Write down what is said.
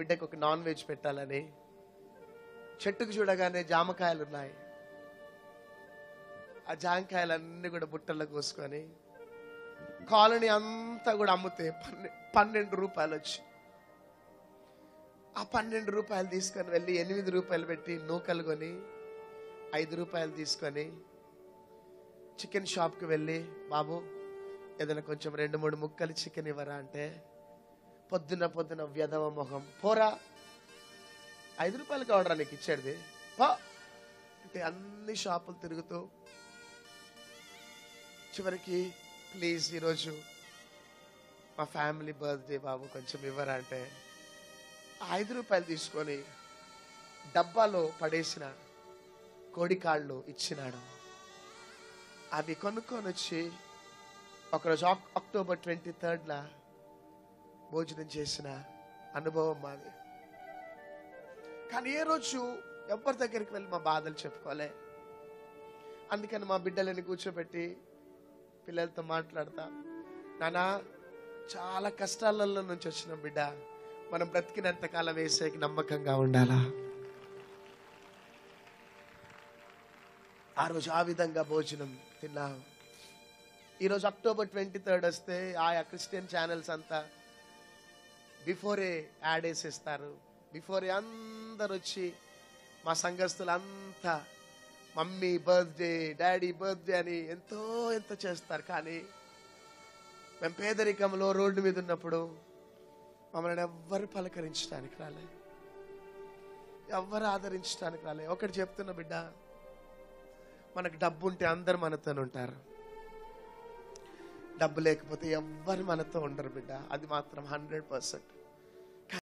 బిడ్డకు ఒక non veg పెట్టాలని చెట్టుకు చూడగానే జామకాయలు ఉన్నాయి. ఆ జామకాయలన్నీ కూడా బుట్టల్లో కోసుకొని కాలనీ అంతా కూడా అమ్మితే 12 రూపాయలు వచ్చి ఆ 12 రూపాయలు తీసుకొని వెళ్ళి 8 రూపాయలు పెట్టి నూకలు కొని 5 రూపాయలు తీసుకొని చికెన్ షాప్కి వెళ్ళి, బాబు ఏదైనా కొంచెం 2-3 ముక్కలు చికెన్ ఇవ్వరా అంటే, పొద్దున వ్యధవ మొహం, పోరా 5 రూపాయలు కావడరా నీకు ఇచ్చేది పో అంటే అన్ని షాపులు తిరుగుతూ చివరికి ప్లీజ్ ఈరోజు మా ఫ్యామిలీ బర్త్డే బాబు కొంచెం ఇవ్వరా అంటే 5 రూపాయలు తీసుకొని డబ్బాలో పడేసిన కోడికాళ్ళు ఇచ్చినాడు. అవి కొనుక్కొని వచ్చి ఒకరోజు అక్టోబర్ 23 భోజనం చేసిన అనుభవం మాది. కానీ ఏ రోజు ఎవరి దగ్గరికి వెళ్ళి మా బాధలు చెప్పుకోలే. అందుకని మా బిడ్డలని కూర్చోబెట్టి పిల్లలతో మాట్లాడతా, నానా చాలా కష్టాలలో నుంచి వచ్చిన బిడ్డ, మనం బ్రతికినంత కాలం వేసేకి నమ్మకంగా ఉండాలా. ఆ రోజు ఆ విధంగా భోజనం తిన్నాం. ఈరోజు అక్టోబర్ 23 వస్తే ఆయా క్రిస్టియన్ ఛానల్స్ అంతా బిఫోరే యాడ్ వేసేస్తారు. బిఫోరే అందరు వచ్చి మా సంఘస్థులంతా మమ్మీ బర్త్డే, డాడీ బర్త్డే అని ఎంతో చేస్తారు. కానీ మేము పేదరికంలో రోడ్డు మీద ఉన్నప్పుడు మమ్మల్ని ఎవ్వరు పలకరించడానికి రాలే, ఎవ్వరు ఆదరించడానికి రాలే. ఒకటి చెప్తున్న బిడ్డ, మనకు డబ్బు ఉంటే అందరు మనతో ఉంటారు, డబ్బు లేకపోతే ఎవ్వరు మనతో ఉండరు బిడ్డ. అది మాత్రం 100%.